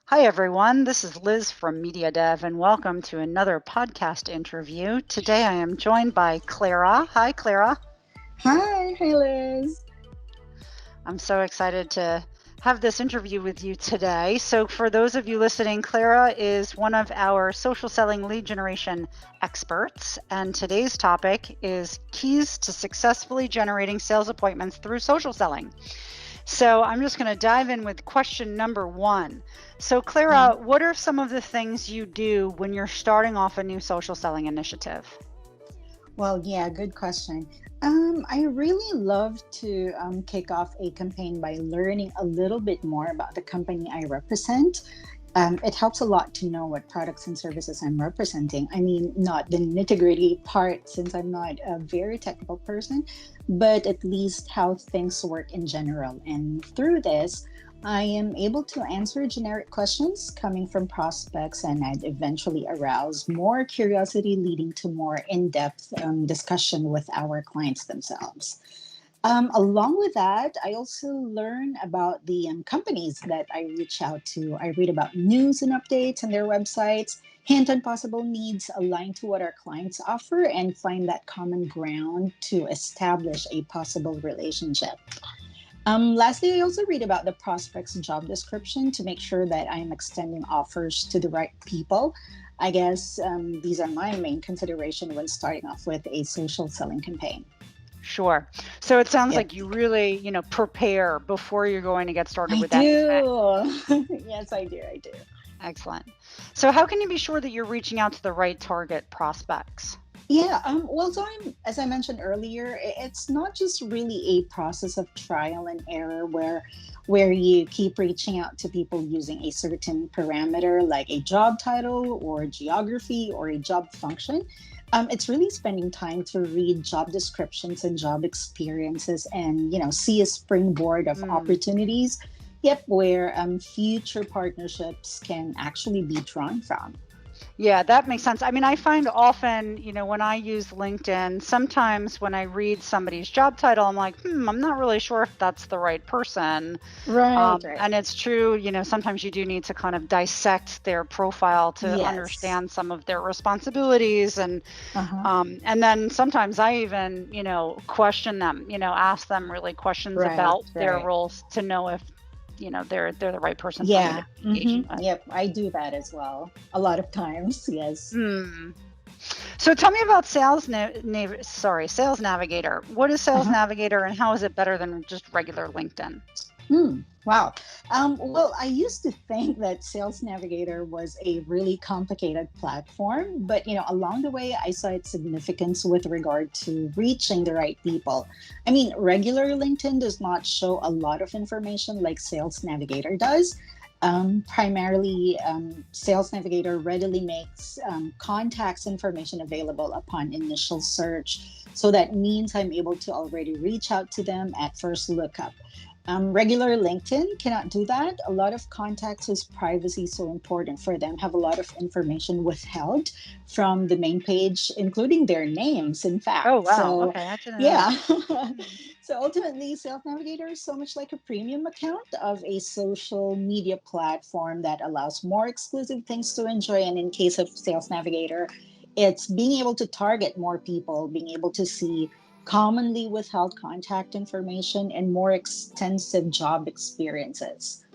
Hi, everyone. This is Liz from Media Dev, and welcome to another podcast interview. Today I am joined by Clara. Hi, Clara. Hi Liz. I'm so excited to have this interview with you today. So, for those of you listening, Clara is one of our social selling lead generation experts, and today's topic is keys to successfully generating sales appointments through social selling. So I'm just going to dive in with question number one. So Clara, what are some of the things you do when you're starting off a new social selling initiative? Well, yeah, good question. I really love to kick off a campaign by learning a little bit more about the company I represent. It helps a lot to know what products and services I'm representing. I mean, not the nitty-gritty part since I'm not a very technical person, but at least how things work in general. And through this, I am able to answer generic questions coming from prospects, and I'd eventually arouse more curiosity, leading to more in depth discussion with our clients themselves. Along with that, I also learn about the companies that I reach out to. I read about news and updates on their websites, hint on possible needs aligned to what our clients offer, and find that common ground to establish a possible relationship. Lastly, I also read about the prospect's job description to make sure that I'm extending offers to the right people. I guess these are my main consideration when starting off with a social selling campaign. Sure. So it sounds Yep. like you really, prepare before you're going to get started I with anything. do. Yes, I do. I do. Excellent. So how can you be sure that you're reaching out to the right target prospects? Yeah. Well, so as I mentioned earlier, it's not just really a process of trial and error where you keep reaching out to people using a certain parameter like a job title or geography or a job function. It's really spending time to read job descriptions and job experiences and see a springboard of Hmm. opportunities. Yep, where future partnerships can actually be drawn from. Yeah, that makes sense. I mean, I find often, when I use LinkedIn, sometimes when I read somebody's job title, I'm like, I'm not really sure if that's the right person. Right, right. And it's true, sometimes you do need to kind of dissect their profile to Yes. understand some of their responsibilities. Uh-huh. And then sometimes I even, question them, ask them really questions Right, about their right. roles to know if, they're the right person for me to Yeah. be engaging with. Yep, I do that as well. A lot of times, yes. Hmm. So tell me about Sales Navigator. What is Sales Uh-huh. Navigator and how is it better than just regular LinkedIn? Wow. Well, I used to think that Sales Navigator was a really complicated platform, but along the way, I saw its significance with regard to reaching the right people. I mean, regular LinkedIn does not show a lot of information like Sales Navigator does. Primarily, Sales Navigator readily makes contacts information available upon initial search. So that means I'm able to already reach out to them at first lookup. Regular LinkedIn cannot do that. A lot of contacts whose privacy is so important for them have a lot of information withheld from the main page, including their names, in Oh, fact. wow. So, Okay, I didn't know yeah. that. Hmm. So ultimately, Self Navigator is so much like a premium account of a social media platform that allows more exclusive things to enjoy. And in case of Sales Navigator, it's being able to target more people, being able to see commonly withheld contact information, and more extensive job experiences.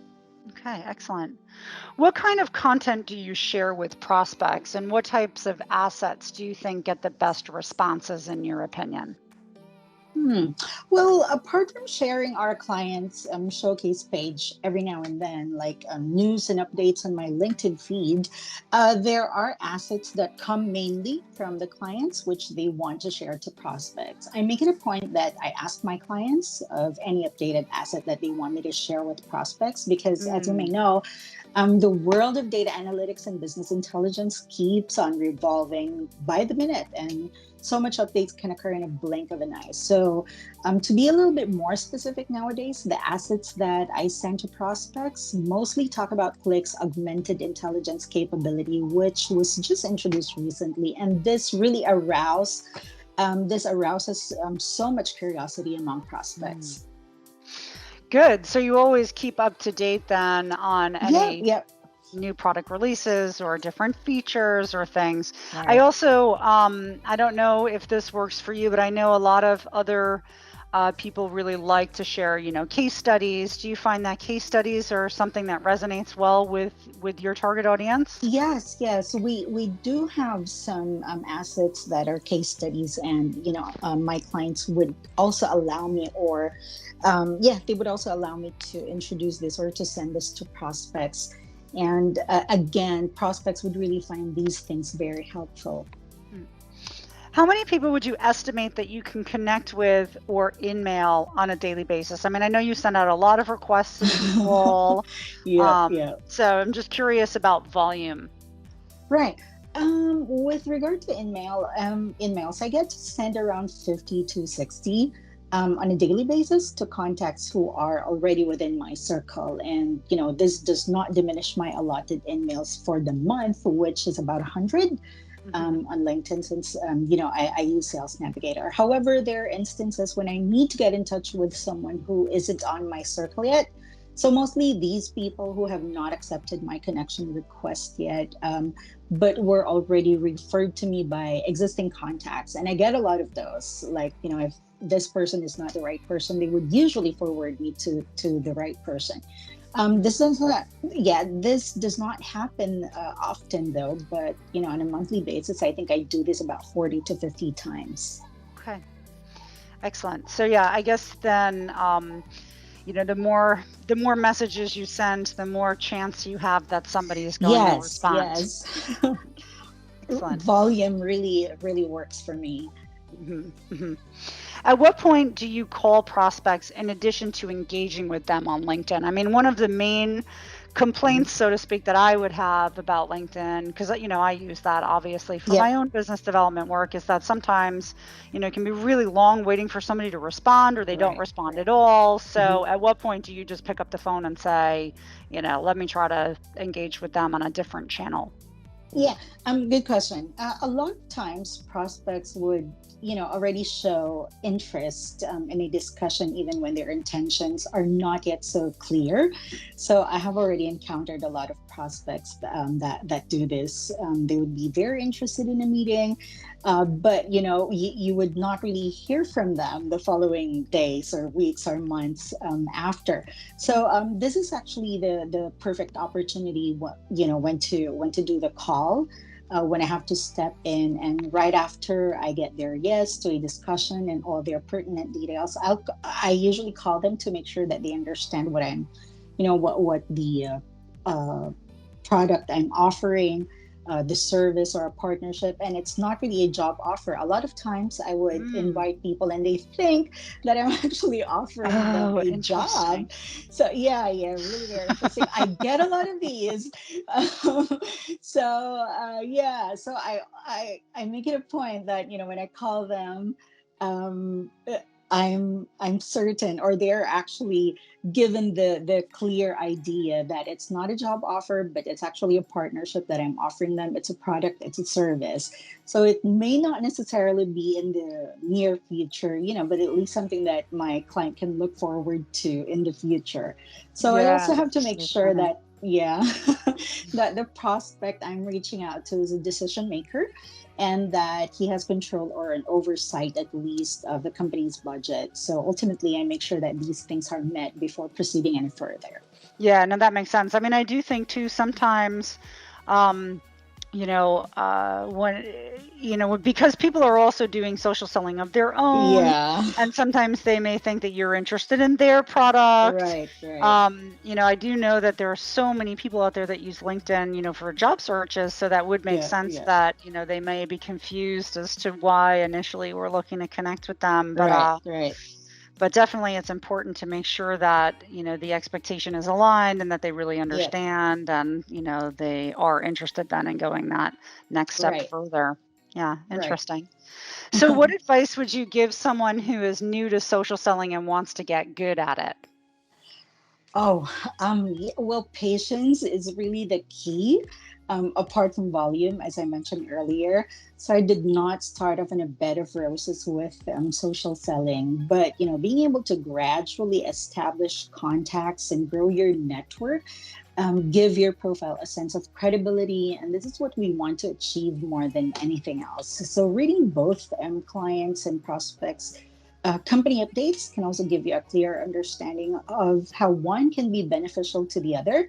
Okay, excellent. What kind of content do you share with prospects and what types of assets do you think get the best responses in your opinion? Hmm. Well, apart from sharing our clients' showcase page every now and then, like news and updates on my LinkedIn feed, there are assets that come mainly from the clients, which they want to share to prospects. I make it a point that I ask my clients of any updated asset that they want me to share with prospects, because as you may Mm, know, the world of data analytics and business intelligence keeps on revolving by the minute, and so much updates can occur in a blink of an eye. So, to be a little bit more specific nowadays, the assets that I send to prospects mostly talk about Click's augmented intelligence capability, which was just introduced recently, and this arouses so much curiosity among mm. prospects. Good. So you always keep up to date then on Yep, any yep. new product releases or different features or things. I Right. also, I don't know if this works for you, but I know a lot of other people really like to share, case studies. Do you find that case studies are something that resonates well with your target audience? Yes, yes, we do have some assets that are case studies, and my clients would also allow me, or yeah, they would also allow me to introduce this or to send this to prospects. And again, prospects would really find these things very helpful. Hmm. How many people would you estimate that you can connect with or email on a daily basis? I mean, I know you send out a lot of requests to people. Yeah, yeah. So I'm just curious about volume. Right. With regard to emails, I get to send around 50 to 60 on a daily basis to contacts who are already within my circle. And, this does not diminish my allotted emails for the month, which is about 100 Hmm. on LinkedIn, since, I use Sales Navigator. However, there are instances when I need to get in touch with someone who isn't on my circle yet. So mostly these people who have not accepted my connection request yet, but were already referred to me by existing contacts. And I get a lot of those. Like, if this person is not the right person, they would usually forward me to the right person. Hmm. This does not happen often though, but on a monthly basis, I think I do this about 40 to 50 times. Okay, excellent. So yeah, I guess then, the more messages you send, the more chance you have that somebody is going to Yes, respond. yes. Excellent. Volume really, really works for me. Hmm. Hmm. At what point do you call prospects in addition to engaging with them on LinkedIn? I mean, one of the main Mhm. complaints, so to speak, that I would have about LinkedIn, because I use that obviously for Yep, my own business development work, is that sometimes, it can be really long waiting for somebody to respond or they don't right, respond right. at all. Mhm. So at what point do you just pick up the phone and say, let me try to engage with them on a different channel? Yeah, good question. A lot of times, prospects would, already show interest in a discussion, even when their intentions are not yet so clear. So I have already encountered a lot of prospects that do this. They would be very interested in a meeting, but you would not really hear from them the following days or weeks or months after. So this is actually the perfect opportunity. When to do the call. When I have to step in, and right after I get their yes to a discussion and all their pertinent details, I usually call them to make sure that they understand what I'm, what the uh, product I'm offering, the service or a partnership. And it's not really a job offer. A lot of times I would Mm. invite people and they think that I'm actually offering them Oh, a job. interesting. So, yeah, yeah, really very interesting. I get a lot of these. Um, so I make it a point that, when I call them, um, I'm certain, or they're actually given the clear idea that it's not a job offer, but it's actually a partnership that I'm offering them. It's a product, it's a service. So it may not necessarily be in the near future, but at least something that my client can look forward to in the future. So I Yeah, also have to that's make so sure funny. that, yeah, that the prospect I'm reaching out to is a decision maker, and that he has control or an oversight at least of the company's budget. So ultimately, I make sure that these things are met before proceeding any further. Yeah, no, that makes sense. I mean, I do think too sometimes, um, when because people are also doing social selling of their own, Yeah, and sometimes they may think that you're interested in their product. right, right. I do know that there are so many people out there that use LinkedIn, for job searches, so that would make Yeah, sense yeah, that, they may be confused as to why initially we're looking to connect with them, but right, right. definitely it's important to make sure that, the expectation is aligned and that they really Yeah, understand and, they are interested then in going that next step right, further. Yeah, right. interesting. So what advice would you give someone who is new to social selling and wants to get good at it? Oh, yeah, well, patience is really the key, apart from volume, as I mentioned earlier. So I did not start off in a bed of roses with social selling, but being able to gradually establish contacts and grow your network give your profile a sense of credibility. And this is what we want to achieve more than anything else. So, reading both clients and prospects company updates can also give you a clear understanding of how one can be beneficial to the other.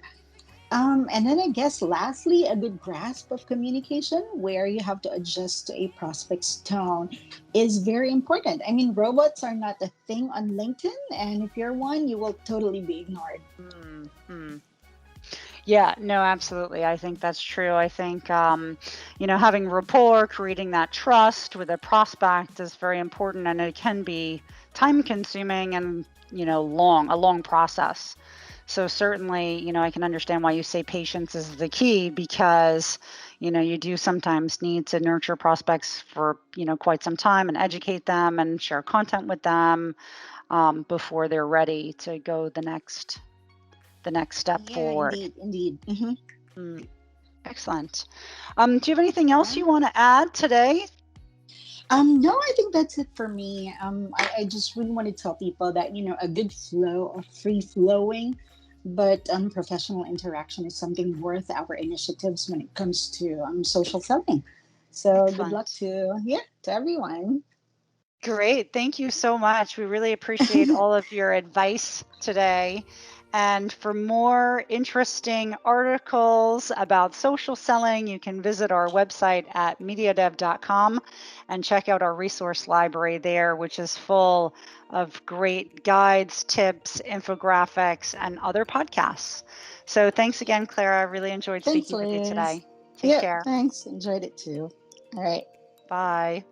And then I guess lastly, a good grasp of communication where you have to adjust to a prospect's tone is very important. I mean, robots are not a thing on LinkedIn, and if you're one, you will totally be ignored. Mm-hmm. Yeah, no, absolutely. I think that's true. I think, having rapport, creating that trust with a prospect is very important, and it can be time consuming and, a long process. So certainly, I can understand why you say patience is the key because, you do sometimes need to nurture prospects for, quite some time and educate them and share content with them before they're ready to go the next step Yeah, forward. indeed, indeed. Hmm. Mm, excellent. Do you have anything else Yeah. you want to add today? No, I think that's it for me. I just really want to tell people that, a good flow or free flowing, but professional interaction is something worth our initiatives when it comes to social selling. So good luck Excellent. to everyone. Great. Thank you so much. We really appreciate all of your advice today. And for more interesting articles about social selling, you can visit our website at mediadev.com and check out our resource library there, which is full of great guides, tips, infographics, and other podcasts. So thanks again, Clara. I really enjoyed Thanks, speaking with you Liz. today. Take Yep, care. thanks. Enjoyed it too. All right. Bye.